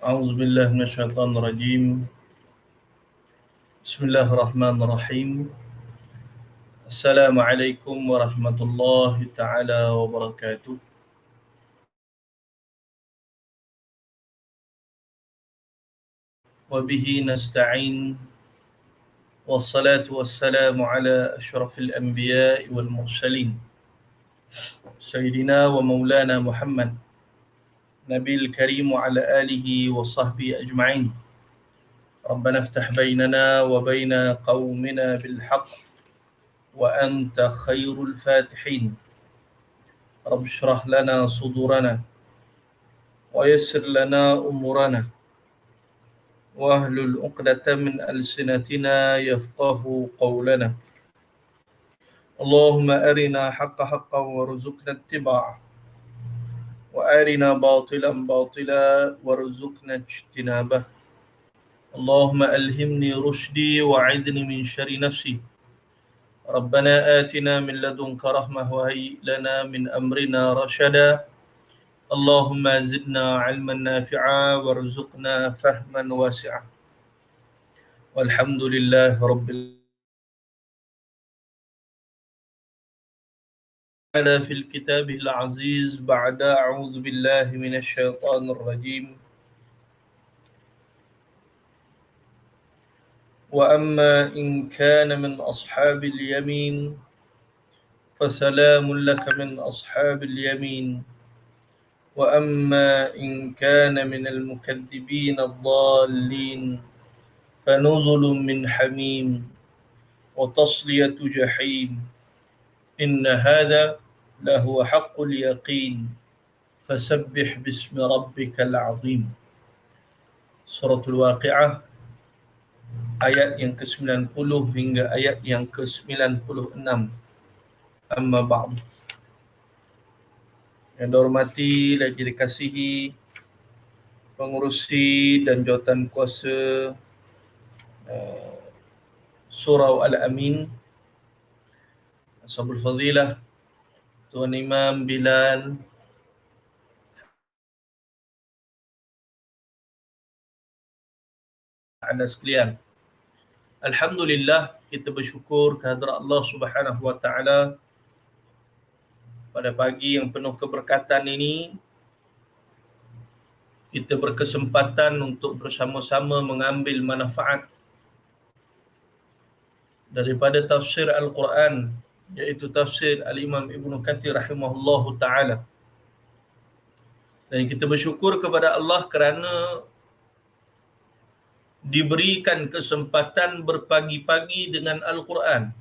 أعوذ بالله من الشيطان الرجيم. بسم الله الرحمن الرحيم. السلام عليكم ورحمة الله تعالى وبركاته. وبه نستعين، والصلاة والسلام على أشرف الأنبياء والمرسلين سيدنا ومولانا محمد نبي الكريم وعلى آله وصحبه أجمعين. ربنا افتح بيننا وبين قومنا بالحق وأنت خير الفاتحين. رب اشرح لنا صدورنا ويسر لنا أمورنا واهلل عقدة من ألسنتنا يفقه قولنا. اللهم أرنا حق حقا وارزقنا اتباعه، وأرنا باطلا باطلا وارزقنا اجتنابه. اللهم ألهمني رشدي وأعذني من شر نفسي. ربنا آتنا من لدنك رحمة وهيئ لنا من أمرنا رشدا. اللهم زدنا علما نافعا وارزقنا فهما واسعا. والحمد لله رب العالمين. في الكتاب العزيز بعد أعوذ بالله من الشيطان الرجيم. وأما إن كان من أصحاب اليمين فسلام لك من أصحاب اليمين. وأما إن كان من المكذبين الضالين فنزل من حميم وتصلية جحيم. إن هذا لهو حق اليقين. فسبح باسم ربك العظيم. Suratul Waqi'ah ayat yang ke-90 hingga ayat yang ke-96. Amma ba'du. Yang dihormati dan dikasihi pengurusi dan jawatan kuasa Surau Al-Amin, Ashabul Fadilah, Tuan Imam Bilal, anda sekalian. Alhamdulillah, kita bersyukur kehadrat Allah Subhanahu wa taala pada pagi yang penuh keberkatan ini kita berkesempatan untuk bersama-sama mengambil manfaat daripada tafsir Al-Quran, iaitu tafsir Al-Imam Ibn Kathir rahimahullahu ta'ala. Dan kita bersyukur kepada Allah kerana diberikan kesempatan berpagi-pagi dengan Al-Quran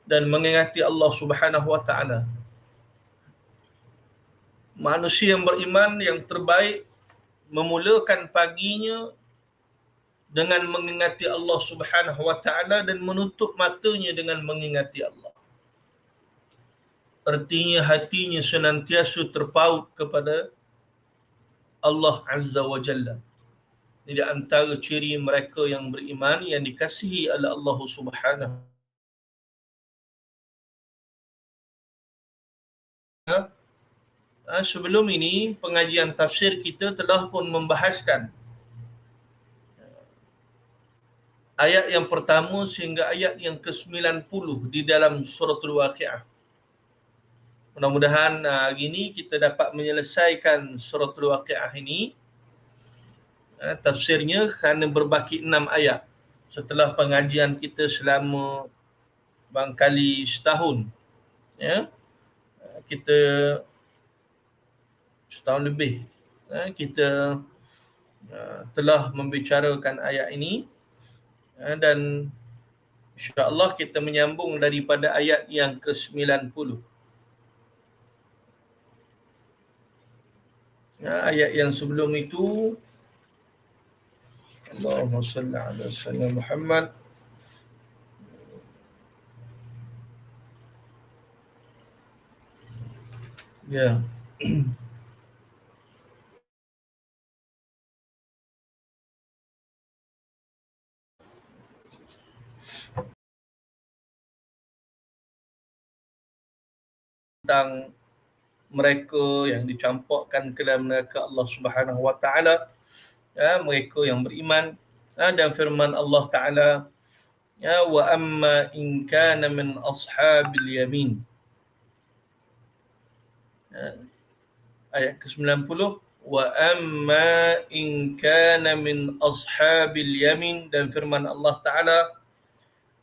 dan mengingati Allah Subhanahu wa ta'ala. Manusia yang beriman yang terbaik memulakan paginya dengan mengingati Allah Subhanahu wa ta'ala dan menutup matanya dengan mengingati Allah. Artinya hatinya senantiasa terpaut kepada Allah Azza wa Jalla. Ini di antara ciri mereka yang beriman yang dikasihi oleh Allah Subhanahu. Sebelum ini pengajian tafsir kita telah pun membahaskan ayat yang pertama sehingga ayat yang ke-90 di dalam suratul Waqi'ah. Mudah-mudahan hari ini kita dapat menyelesaikan suratul Waqi'ah ini, tafsirnya, kerana berbaki 6 ayat setelah pengajian kita selama barangkali setahun. Kita setahun lebih kita telah membicarakan ayat ini, dan insya-Allah kita menyambung daripada ayat yang ke-90. Ayat yang sebelum itu, Allahumma salli ala sayyidina Muhammad. Ya. Tentang mereka yang dicampakkan ke dalam neraka Allah Subhanahu wa taala, mereka yang beriman. Dan firman Allah Ta'ala, wa amma in kana min ashabil yamin. Ayat ke-90, wa amma in kana min ashabil yamin, dan firman Allah Ta'ala,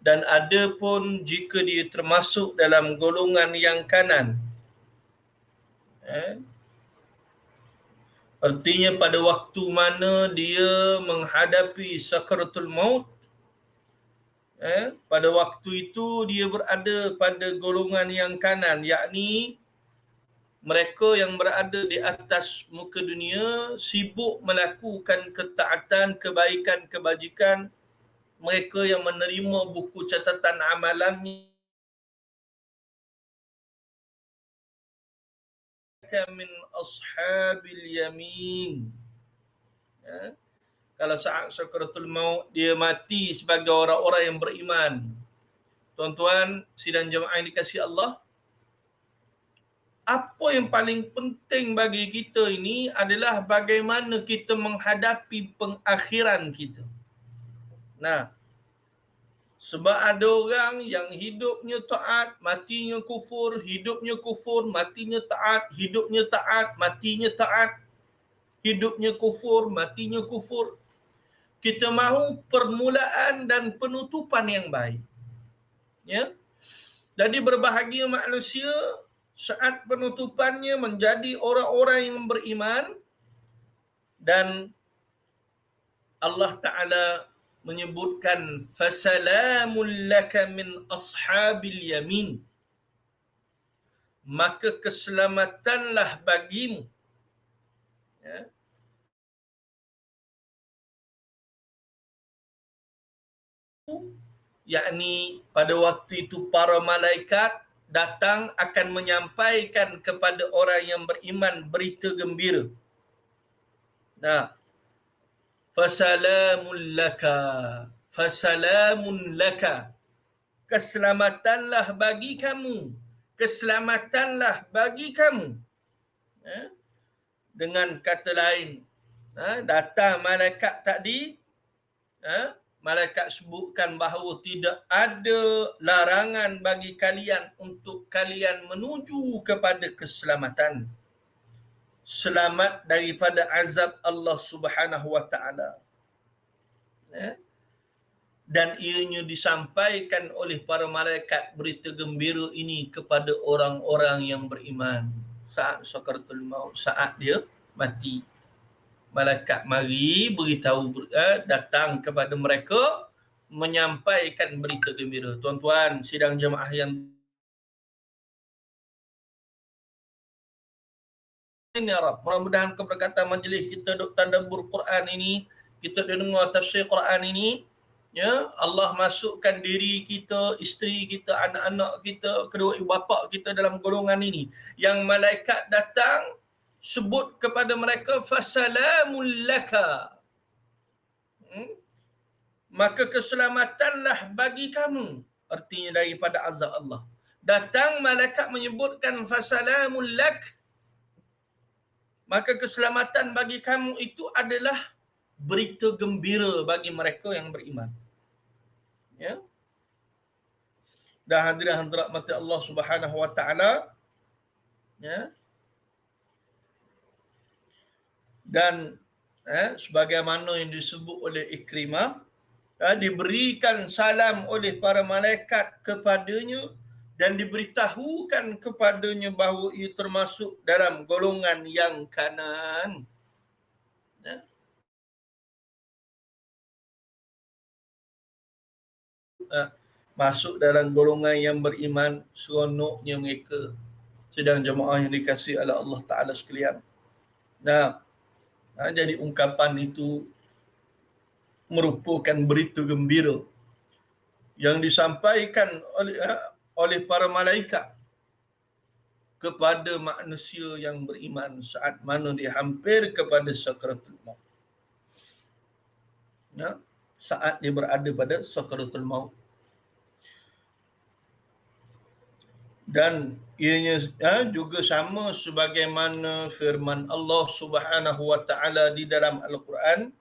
dan ada pun jika dia termasuk dalam golongan yang kanan. Artinya pada waktu mana dia menghadapi sakaratul maut, pada waktu itu dia berada pada golongan yang kanan, yakni mereka yang berada di atas muka dunia sibuk melakukan ketaatan, kebaikan, kebajikan. Mereka yang menerima buku catatan amalannya min ashabil yamin. Kalau saat sakaratul maut dia mati sebagai orang-orang yang beriman. Tuan-tuan sidang jemaah yang dikasihi Allah, apa yang paling penting bagi kita ini adalah bagaimana kita menghadapi pengakhiran kita. Nah, sebab ada orang yang hidupnya taat, matinya kufur, hidupnya kufur, matinya taat, hidupnya taat, matinya taat, hidupnya kufur, matinya kufur. Kita mahu permulaan dan penutupan yang baik. Ya. Jadi berbahagia manusia saat penutupannya menjadi orang-orang yang beriman, dan Allah Ta'ala menyebutkan fasalamul laka min ashabil yamin, maka keselamatanlah bagimu, yakni pada waktu itu para malaikat datang akan menyampaikan kepada orang yang beriman berita gembira. Nah, fasalamun laka, keselamatanlah bagi kamu, keselamatanlah bagi kamu. Dengan kata lain, datang malaikat tadi, malaikat sebutkan bahawa tidak ada larangan bagi kalian untuk kalian menuju kepada keselamatan. Selamat daripada azab Allah Subhanahu wa Ta'ala. Dan ianya disampaikan oleh para malaikat berita gembira ini kepada orang-orang yang beriman saat sakaratul maut, saat dia mati. Malaikat mari beritahu, datang kepada mereka menyampaikan berita gembira. Tuan-tuan sidang jemaah yang ya Rab, mudah-mudahan keberkatan majlis kita duk tadabbur Quran ini, kita dengar tafsir Quran ini, ya, Allah masukkan diri kita, isteri kita, anak-anak kita, kedua ibu bapa kita dalam golongan ini yang malaikat datang sebut kepada mereka fasalamul laka, maka keselamatanlah bagi kamu, artinya daripada azab Allah. Datang malaikat menyebutkan fasalamul lak, maka keselamatan bagi kamu itu adalah berita gembira bagi mereka yang beriman. Ya. Dan hadirin hadirat mati Allah Subhanahu wa Ta'ala, ya. Dan sebagaimana yang disebut oleh Ikrimah, diberikan salam oleh para malaikat kepadanya dan diberitahukan kepadanya bahawa ia termasuk dalam golongan yang kanan. Ya. Masuk dalam golongan yang beriman, seronoknya mereka. Sedang jemaah yang dikasihi oleh Allah Ta'ala sekalian. Nah, jadi ungkapan itu merupakan berita gembira yang disampaikan oleh para malaikat kepada manusia yang beriman saat mana dia hampir kepada sakaratul maut. Ya, saat dia berada pada sakaratul maut. Dan ianya juga sama sebagaimana firman Allah Subhanahu wa Ta'ala di dalam Al-Quran,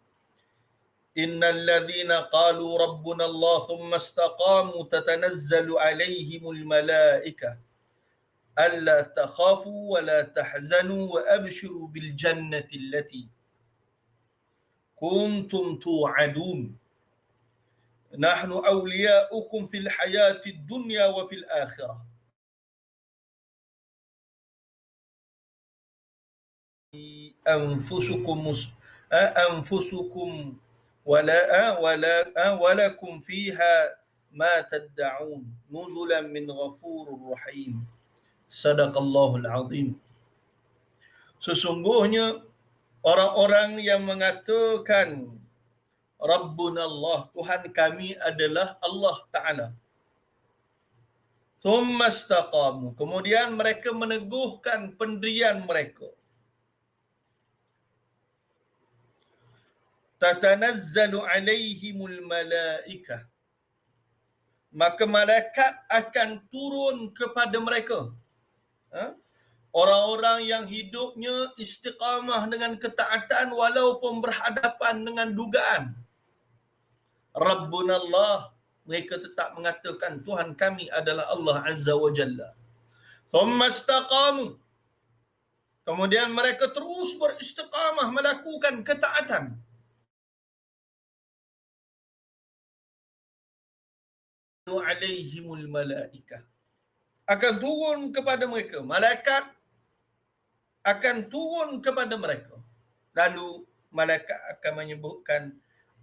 innal ladzina qalu rabbuna Allah thumma istaqamu tatanazzalu alaihimul malaikah alla takhafu wa la tahzanu wa abshiru bil jannati allati kuntum tu'adun nahnu awliya'ukum fil hayatid dunya wa fil akhirah anfusukum anfusukum walakum fiha ma tad'un nuzulan min ghafurur rahim. Sadaqallahul azim. Sesungguhnya orang-orang yang mengatakan Rabbuna Allah, Tuhan kami adalah Allah Ta'ala. Thumma istaqamu. Kemudian mereka meneguhkan pendirian mereka. Tatanazzalu alaihimul malaikah. Maka malaikat akan turun kepada mereka. Orang-orang yang hidupnya istiqamah dengan ketaatan walaupun berhadapan dengan dugaan. Rabbuna Allah. Mereka tetap mengatakan Tuhan kami adalah Allah Azza wa Jalla. Thumma istaqamu. Kemudian mereka terus beristiqamah melakukan ketaatan. Alaihimul malaikah. Akan turun kepada mereka. Malaikat akan turun kepada mereka. Lalu malaikat akan menyebutkan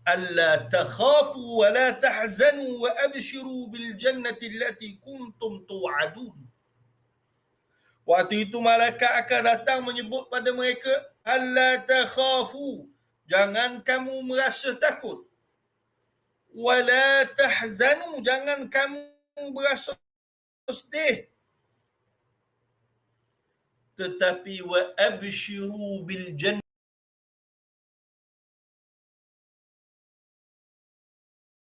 alla takhafu wa la tahzanu wa abshiru bil jannati allati kuntum tu'adun. Waktu itu malaikat akan datang menyebut pada mereka alla takhafu, jangan kamu merasa takut. Wa la tahzanu, jangan kamu berasa sedih. Tetapi wa abshiru bil jannah,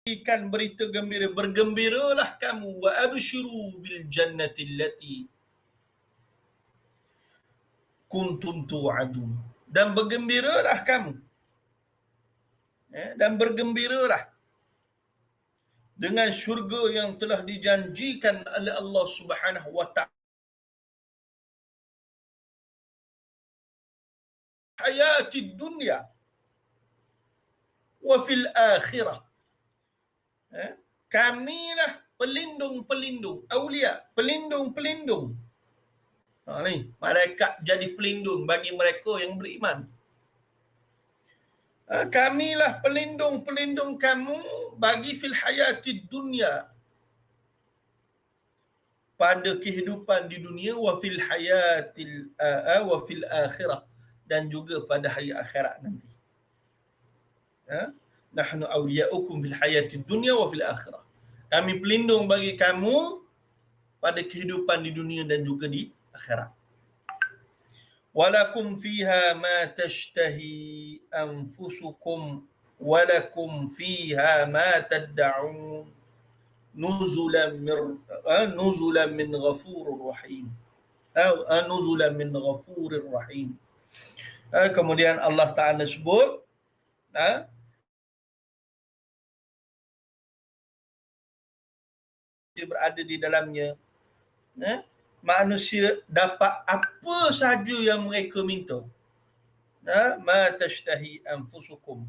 berikan berita gembira, bergembiralah kamu, wa abshiru bil jannati allati kuntum tu'adun, dan bergembiralah kamu, dan bergembiralah dengan syurga yang telah dijanjikan oleh Allah Subhanahu wa ta'ala. Hayatid dunya wa fil akhirah. Kamilah pelindung-pelindung, aulia, pelindung-pelindung. Ni, malaikat jadi pelindung bagi mereka yang beriman. Kamilah pelindung-pelindung kamu bagi fil hayatid dunya, pada kehidupan di dunia, wa fil hayatil wa fil akhirah, dan juga pada hari akhirat nanti. Nahnu awliya'ukum fil hayatid dunya wa fil akhirah. Kami pelindung bagi kamu pada kehidupan di dunia dan juga di akhirat. Walakum fiha ma tashtahi anfusukum walakum fiha ma tad'un nuzulan min ghafurur rahim. Nuzulan min ghafurir rahim. Kemudian Allah Ta'ala sebut dia berada di dalamnya, manusia dapat apa sahaja yang mereka minta. Ma tashtahi anfusukum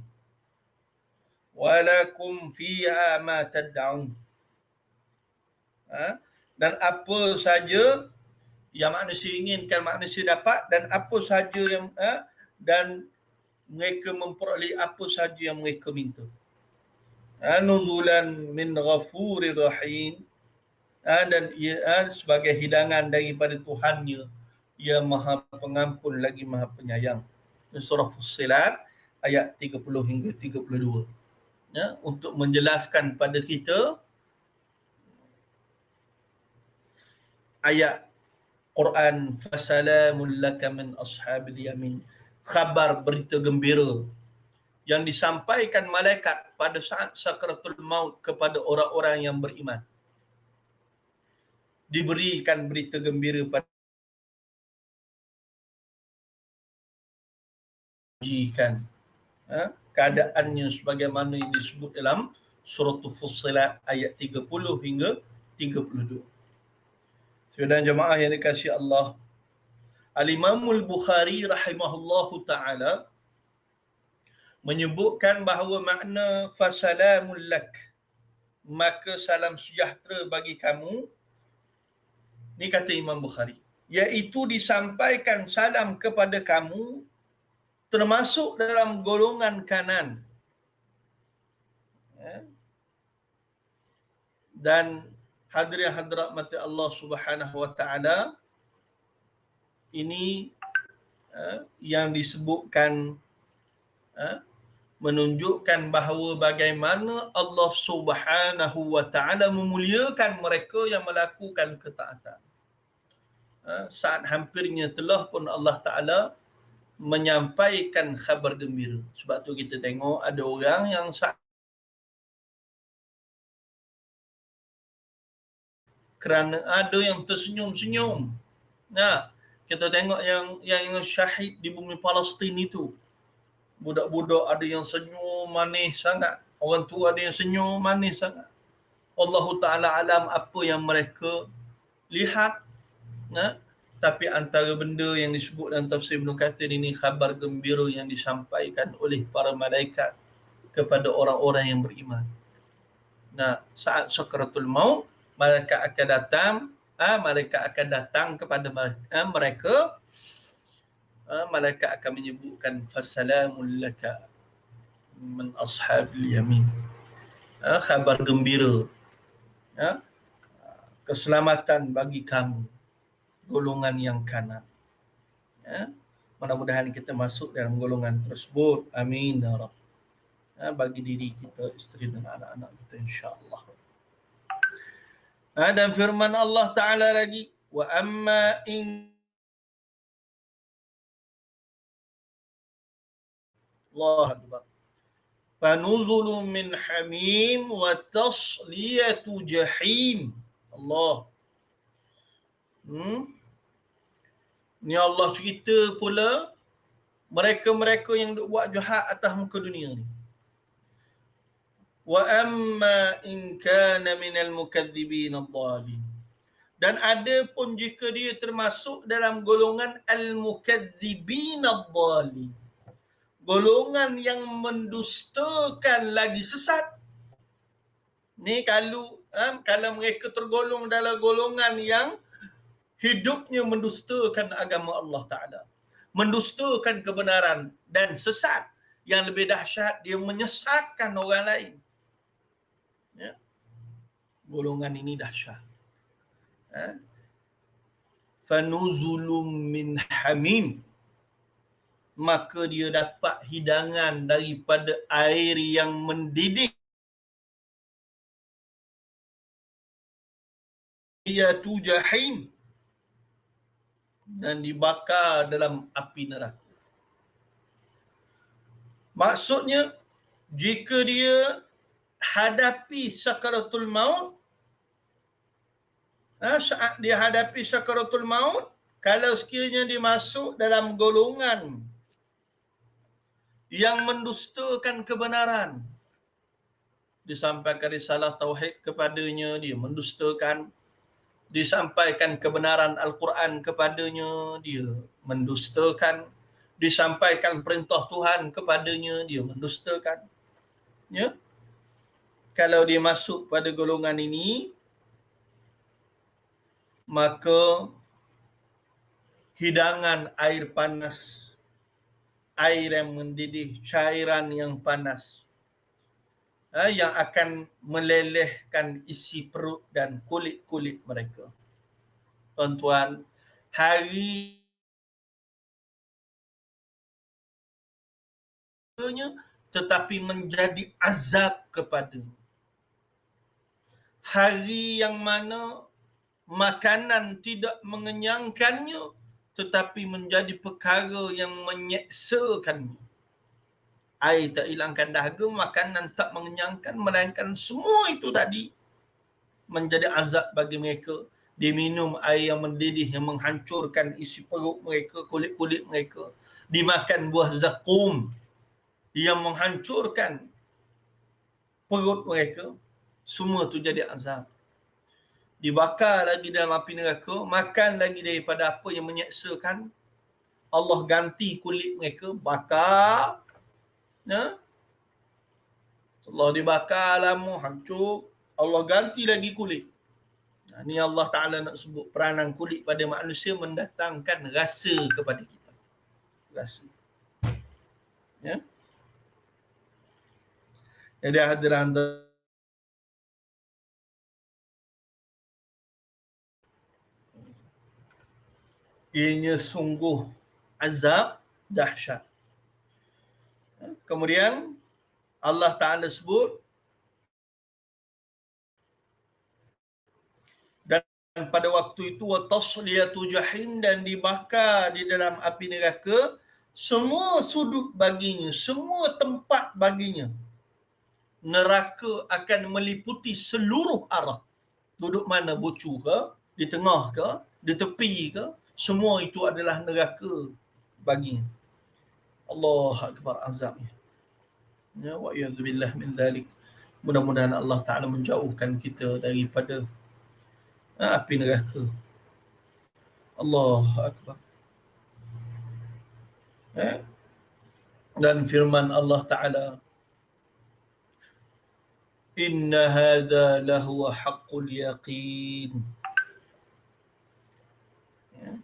walakum fiha ma tad'un. Dan apa saja yang manusia inginkan manusia dapat, dan apa saja yang dan mereka memperoleh apa saja yang mereka minta. Nuzulan min ghafurir rahim. Dan ia sebagai hidangan daripada Tuhannya, ia Maha Pengampun lagi Maha Penyayang. Surah Fussilat ayat 30 hingga 32. Untuk menjelaskan pada kita ayat Quran, fasalamul laka min ashabil yamin, khabar berita gembira yang disampaikan malaikat pada saat sakratul maut kepada orang-orang yang beriman. Diberikan berita gembira pada keadaannya sebagaimana yang disebut dalam surah Fussilat ayat 30 hingga 32. Saudara jemaah yang dikasihi Allah, Al-Imamul Bukhari rahimahullahu ta'ala menyebutkan bahawa makna fasalamul lak, maka salam sejahtera bagi kamu, ni kata Imam Bukhari, iaitu disampaikan salam kepada kamu termasuk dalam golongan kanan. Dan hadirin hadirat mati Allah Subhanahu wa taala, ini yang disebutkan menunjukkan bahawa bagaimana Allah Subhanahu wa taala memuliakan mereka yang melakukan ketaatan. Saat hampirnya telah pun Allah Taala menyampaikan khabar gembira. Sebab tu kita tengok ada orang yang kerana ada yang tersenyum-senyum. Nah, kita tengok yang syahid di bumi Palestin itu. Budak-budak ada yang senyum manis sangat. Orang tua ada yang senyum manis sangat. Allah Ta'ala alam apa yang mereka lihat. Tapi antara benda yang disebut dalam tafsir Ibn Kathir ini khabar gembira yang disampaikan oleh para malaikat kepada orang-orang yang beriman. Nah, saat sakaratul maut, malaikat akan datang kepada mereka. Malaikat akan menyebutkan fasalamul laka min ashabil yamin. Khabar gembira. Keselamatan bagi kamu, golongan yang kanan. Mudah-mudahan kita masuk dalam golongan tersebut. Amin ya Rabb. Bagi diri kita, isteri dan anak-anak kita insya-Allah. Dan firman Allah Ta'ala lagi, wa amma in Allah Akbar fanuzulun min hamim wa tasliyatu jahim. Allah. Ni Allah cerita pula mereka-mereka yang duk buat jahat atas muka dunia ni. Wa amma in kana minal mukadzibin ad-dhalin. Dan ada pun jika dia termasuk dalam golongan al-mukadzibin ad-dhalin, golongan yang mendustakan lagi sesat. Ni kalau mereka tergolong dalam golongan yang hidupnya mendustakan agama Allah Ta'ala, mendustakan kebenaran dan sesat. Yang lebih dahsyat, dia menyesatkan orang lain. Golongan ini dahsyat. Fanuzulum min hamim, maka dia dapat hidangan daripada air yang mendidih, iaitu jahim, dan dibakar dalam api neraka. Maksudnya, jika dia hadapi sakaratul maut, saat dia hadapi sakaratul maut, kalau sekiranya dia masuk dalam golongan yang mendustakan kebenaran, disampaikan risalah tauhid kepadanya, dia mendustakan. Disampaikan kebenaran Al-Quran kepadanya, dia mendustakan. Disampaikan perintah Tuhan kepadanya, dia mendustakan. Kalau dia masuk pada golongan ini, maka hidangan air panas, air yang mendidih, cairan yang panas, yang akan melelehkan isi perut dan kulit-kulit mereka. Tuan-tuan, hari tetapi menjadi azab kepada. Hari yang mana makanan tidak mengenyangkannya, tetapi menjadi perkara yang menyeksakannya. Air tak hilangkan dahaga, makanan tak mengenyangkan, melainkan semua itu tadi menjadi azab bagi mereka. Dia minum air yang mendidih yang menghancurkan isi perut mereka, kulit-kulit mereka. Dimakan buah zakum yang menghancurkan perut mereka, semua tu jadi azab. Dibakar lagi dalam api neraka, makan lagi daripada apa yang menyeksakan. Allah ganti kulit mereka, bakar, ya? Allah dibakar lama, hancur, Allah ganti lagi kulit. Ni Allah Ta'ala nak sebut peranan kulit pada manusia mendatangkan rasa kepada kita. Rasa. Ya? Jadi hadiran ianya sungguh azab dahsyat. Kemudian Allah Ta'ala sebut, dan pada waktu itu watasliyatu jahim, dan dibakar di dalam api neraka semua sudut baginya, semua tempat baginya. Neraka akan meliputi seluruh arah. Duduk mana, bucu ke, di tengah ke, di tepi ke, semua itu adalah neraka baginya. Allah akbar azabnya. Ya, wa yadzubillah min dhalik. Mudah-mudahan Allah Ta'ala menjauhkan kita daripada api neraka. Allah akbar. Ya. Dan firman Allah Ta'ala, inna hadha lahuwa haqqul yaqin. Ya.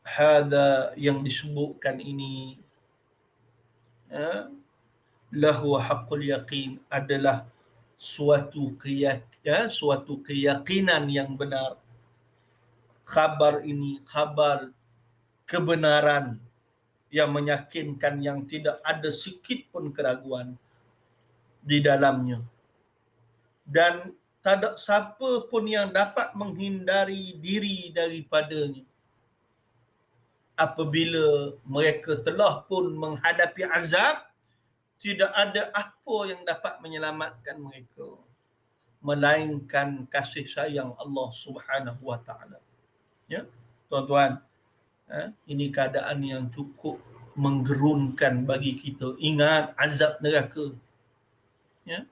Hadha yang disebutkan ini, ya, lahu haqqul yaqin, adalah suatu keyakinan yang benar. Khabar ini khabar kebenaran yang meyakinkan, yang tidak ada sikit pun keraguan di dalamnya. Dan tak ada siapa pun yang dapat menghindari diri daripadanya. Apabila mereka telah pun menghadapi azab, tidak ada apa yang dapat menyelamatkan mereka melainkan kasih sayang Allah Subhanahu wa taala. Ya, tuan-tuan, ini keadaan yang cukup menggerunkan bagi kita. Ingat azab neraka. Ya.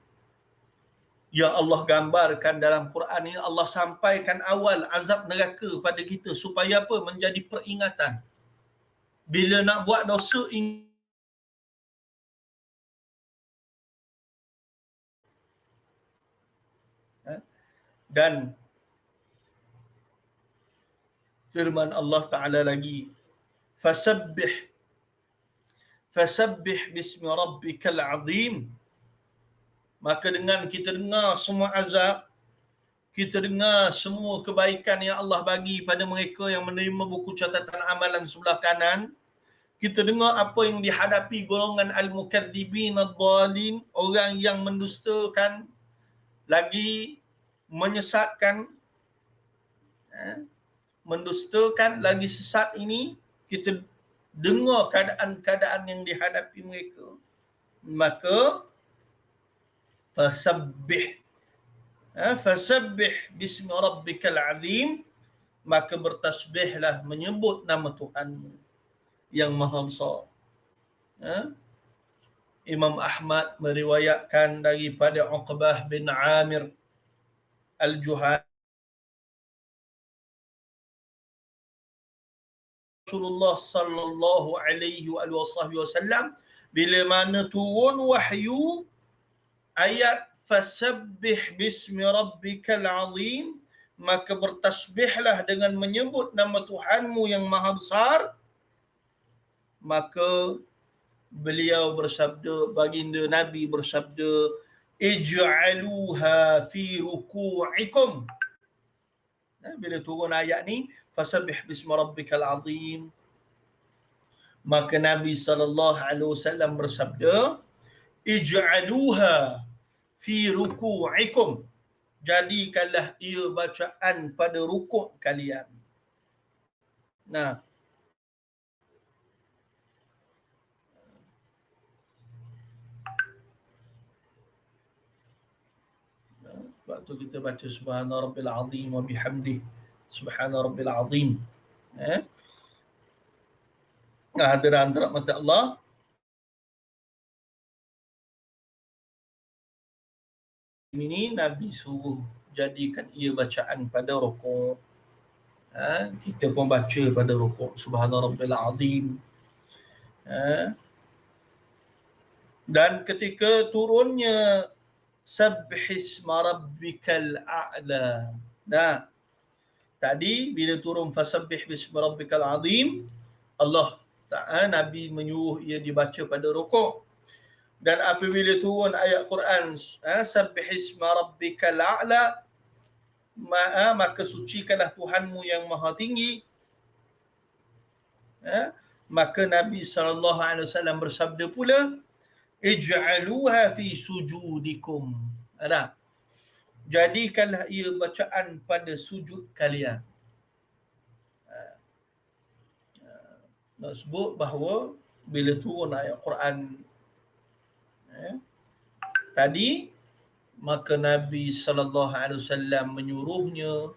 Yang Allah gambarkan dalam Quran ini, Allah sampaikan awal azab neraka pada kita supaya apa? Menjadi peringatan. Bila nak buat dosa, dan firman Allah Ta'ala lagi, fasabbih bismi rabbikal azim. Maka dengan kita dengar semua azab, kita dengar semua kebaikan yang Allah bagi pada mereka yang menerima buku catatan amalan sebelah kanan, kita dengar apa yang dihadapi golongan al-mukadzibin ad-dhalin, orang yang mendustakan lagi menyesatkan, mendustakan lagi sesat ini, kita dengar keadaan-keadaan yang dihadapi mereka, maka fasabbih bismi rabbikal azim, maka bertasbihlah menyebut nama Tuhanmu yang maha besar. Imam Ahmad meriwayatkan daripada Uqbah bin Amir al-Juhani, Rasulullah sallallahu alaihi wasallam, bila mana turun wahyu ayat fasabbih bismi rabbikal azim, maka bertasbihlah dengan menyebut nama Tuhanmu yang maha besar, maka beliau bersabda, baginda Nabi bersabda, ij'aluha fi ruku'ikum. Bila turun ayat ni, fasabbih bismi rabbikal azim, maka Nabi SAW bersabda, ij'aluha fi ruku'ikum, jadikanlah ia bacaan pada rukuk kalian. Nah, sebab tu kita baca subhana rabbil azim wa bihamdih, subhana rabbil azim. Eh? Hadirin rahmat Allah, ini Nabi suruh jadikan ia bacaan pada rukuk. Kita pun baca pada rukuk Subhana Rabbil Azim. Dan ketika turunnya Sabbihisma Rabbikal A'la. Nah, tadi bila turun Fasabbih Bismi Rabbikal Azim, Allah Nabi menyuruh ia dibaca pada rukuk. Dan apabila turun ayat Quran Sabbihisma Rabbikal A'la, maka sucikanlah Tuhanmu yang maha tinggi. Maka Nabi SAW bersabda pula, ij'aluha fi sujudikum. Jadikanlah ia bacaan pada sujud kalian. Nak sebut bahawa bila turun ayat Quran tadi, maka Nabi SAW menyuruhnya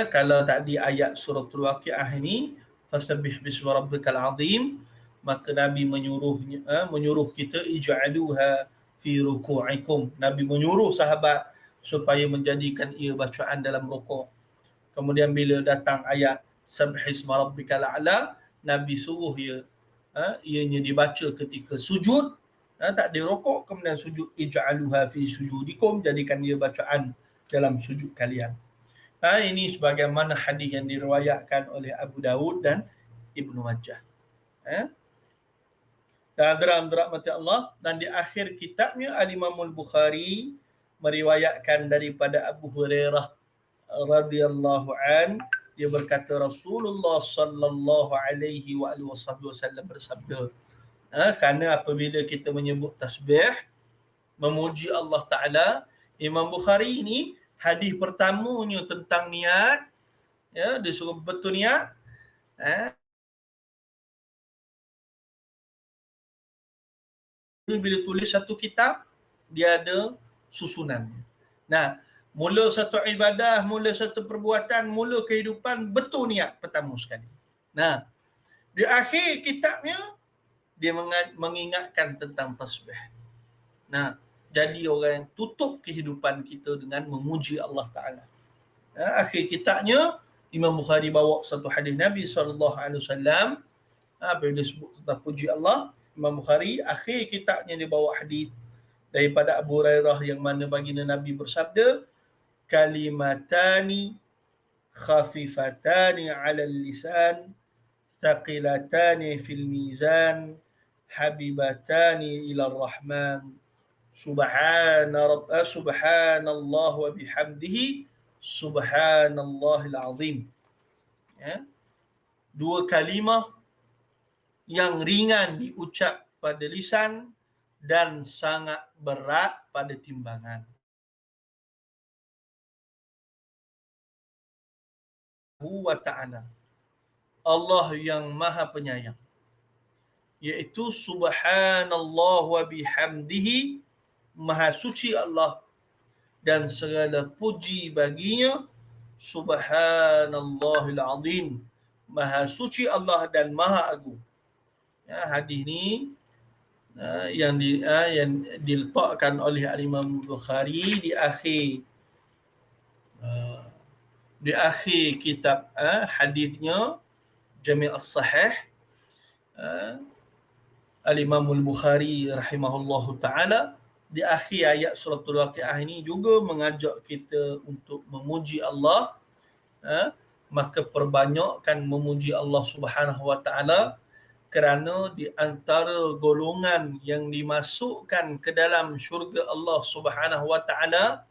kalau tadi ayat suratul Waqiah ini fasabbih bismi rabbikal azim, maka Nabi menyuruh kita ij'aluha fi ruku'ikum. Nabi menyuruh sahabat supaya menjadikan ia bacaan dalam rukuk. Kemudian bila datang ayat sabbihisma rabbikal a'la, Nabi suruh ianya dibaca ketika sujud, tak di rukuk, kemudian sujud, ij'aluha fi sujudikum, jadikan ia bacaan dalam sujud kalian. Ini sebagaimana hadis yang diriwayatkan oleh Abu Dawud dan Ibnu Majah. Dan rahmat Allah, dan di akhir kitabnya Al-Imam Al-Bukhari meriwayatkan daripada Abu Hurairah radhiyallahu an, dia berkata Rasulullah sallallahu alaihi wasallam bersabda, kerana apabila kita menyebut tasbih memuji Allah Taala, Imam Bukhari ini hadis pertamanya tentang niat, dia suruh betul niat. Bila tulis satu kitab, dia ada susunan. Nah, mula satu ibadah, mula satu perbuatan, mula kehidupan, betul niat pertama sekali. Nah, di akhir kitabnya dia mengingatkan tentang tasbih. Nah, jadi orang yang tutup kehidupan kita dengan memuji Allah Ta'ala. Akhir kitabnya Imam Bukhari bawa satu hadis Nabi SAW. Bila disebut tentang puji Allah, Imam Bukhari akhir kitabnya dia bawa hadis daripada Abu Hurairah yang mana baginda Nabi bersabda, kalimatani khafifatani 'ala lisan thaqilatani fil mizan habibatani ila rahman subhanallah wa bihamdihi subhanallahil azim. Dua kalimah yang ringan diucap pada lisan dan sangat berat pada timbangan. Wa ta'ala, Allah yang maha penyayang, iaitu subhanallah wa bihamdihi, maha suci Allah dan segala puji baginya, subhanallahil azim, maha suci Allah dan maha agung. Hadis ni yang diletakkan oleh Imam Bukhari di akhir kitab hadisnya Jami' as-Sahih. Al-Imam Al-Bukhari rahimahullahu ta'ala di akhir ayat suratul Waqiah ini juga mengajak kita untuk memuji Allah. Maka perbanyakkan memuji Allah Subhanahu wa ta'ala, kerana di antara golongan yang dimasukkan ke dalam syurga Allah Subhanahu wa ta'ala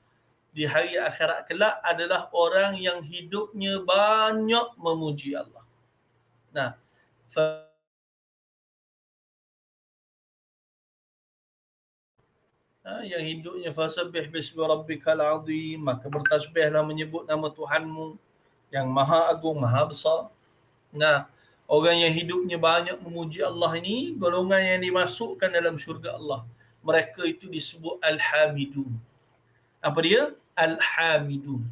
di hari akhirat kelak adalah orang yang hidupnya banyak memuji Allah. Nah, yang hidupnya fasabbih bismi rabbikal azim, maka bertasbihlah menyebut nama Tuhanmu yang maha agung, maha besar. Nah, orang yang hidupnya banyak memuji Allah ini golongan yang dimasukkan dalam syurga Allah. Mereka itu disebut Al-Hamidun. Apa dia? Al-Hamidun.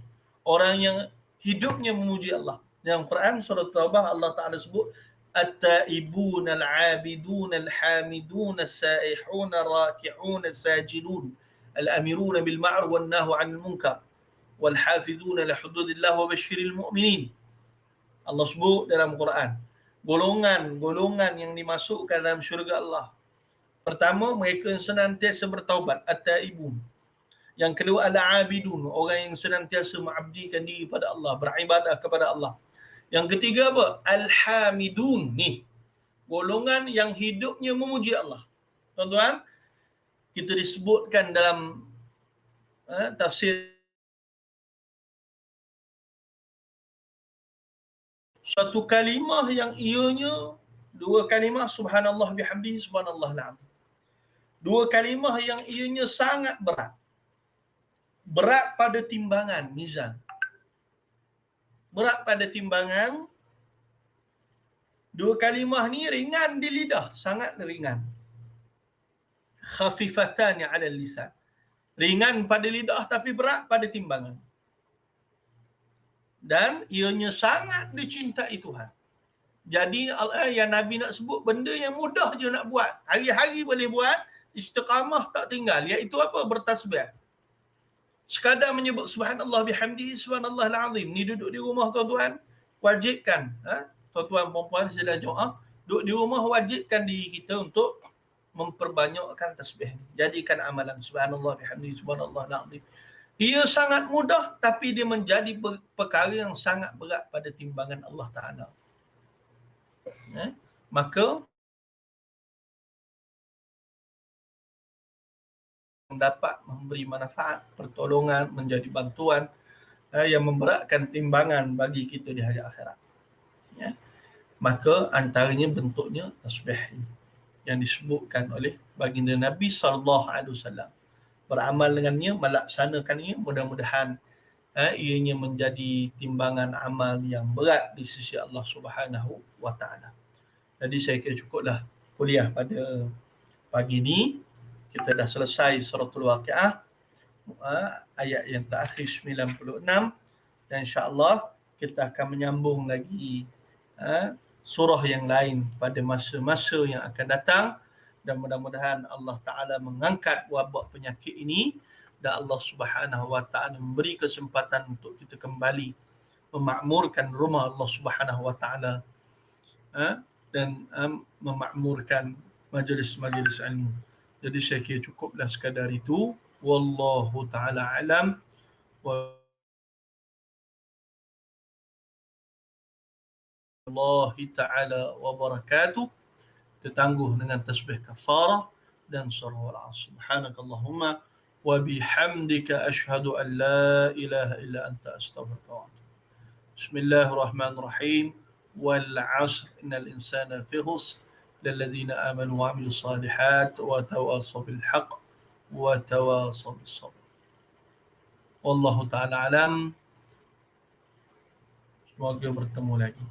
Orang yang hidupnya memuji Allah. Dalam Quran surah Taubah Allah Ta'ala sebut At-taibun al-abidun al-hamidun as-saihun ar-raki'un as-sajidun al-amirun bil ma'ruf wan nahu 'anil munkar wal hafizuna li hududillah wa basyiril mu'minin. Allah sebut dalam Quran golongan-golongan yang dimasukkan dalam syurga Allah. Pertama, mereka yang senantiasa bertaubat, at-taibun. Yang kedua, al-abidun, orang yang senantiasa mengabdikan diri pada Allah, beribadah kepada Allah. Yang ketiga apa? Al-hamidun. Ni, golongan yang hidupnya memuji Allah. Tuan-tuan, kita disebutkan dalam tafsir suatu kalimah yang ianya dua kalimah subhanallah bihamdihi subhanallah alazim. Dua kalimah yang ianya sangat berat. Berat pada timbangan mizan. Berat pada timbangan. Dua kalimah ni ringan di lidah, sangat ringan. Khafifatan 'ala lisan. Ringan pada lidah tapi berat pada timbangan. Dan ianya sangat dicintai Tuhan. Jadi yang Nabi nak sebut benda yang mudah je nak buat. Hari-hari boleh buat, istiqamah tak tinggal. Iaitu apa? Bertasbih. Sekadar menyebut subhanallah bihamdihi subhanallah alazim. Ni duduk di rumah tuan-tuan, wajibkan. Tuan-tuan perempuan sila Jumaat, duduk di rumah wajibkan diri kita untuk memperbanyakkan tasbih. Jadikan amalan subhanallah bihamdihi subhanallah alazim. Ia sangat mudah tapi dia menjadi perkara yang sangat berat pada timbangan Allah Ta'ala. Maka dapat memberi manfaat, pertolongan, menjadi bantuan yang memberatkan timbangan bagi kita di hari akhirat. Ya. Maka antaranya bentuknya tasbih yang disebutkan oleh baginda Nabi SAW. Beramal dengannya, melaksanakannya, mudah-mudahan ianya menjadi timbangan amal yang berat di sisi Allah Subhanahu wa Ta'ala. Jadi saya kira cukuplah kuliah pada pagi ini. Kita dah selesai suratul Waqiah, ayat yang terakhir 96, dan insya-Allah kita akan menyambung lagi surah yang lain pada masa-masa yang akan datang, dan mudah-mudahan Allah Ta'ala mengangkat wabak penyakit ini dan Allah Subhanahu wa Ta'ala memberi kesempatan untuk kita kembali memakmurkan rumah Allah Subhanahu wa Ta'ala dan memakmurkan majlis-majlis ilmu. Jadi saya kira cukuplah sekadar itu. Wallahu ta'ala alam. Wallahi ta'ala wa barakatuh. Kita tangguh dengan tasbih kafarah dan surah al-asr. Subhanakallahumma wa bihamdika ashhadu an la ilaha illa anta astaghfiruka wa atubu. Bismillahirrahmanirrahim. Wal 'asr innal insana lafi khusr للذين آمنوا وعملوا الصالحات وتواصوا بالحق وتواصوا بالصبر. والله تعالى أعلم. Semoga bertemu lagi.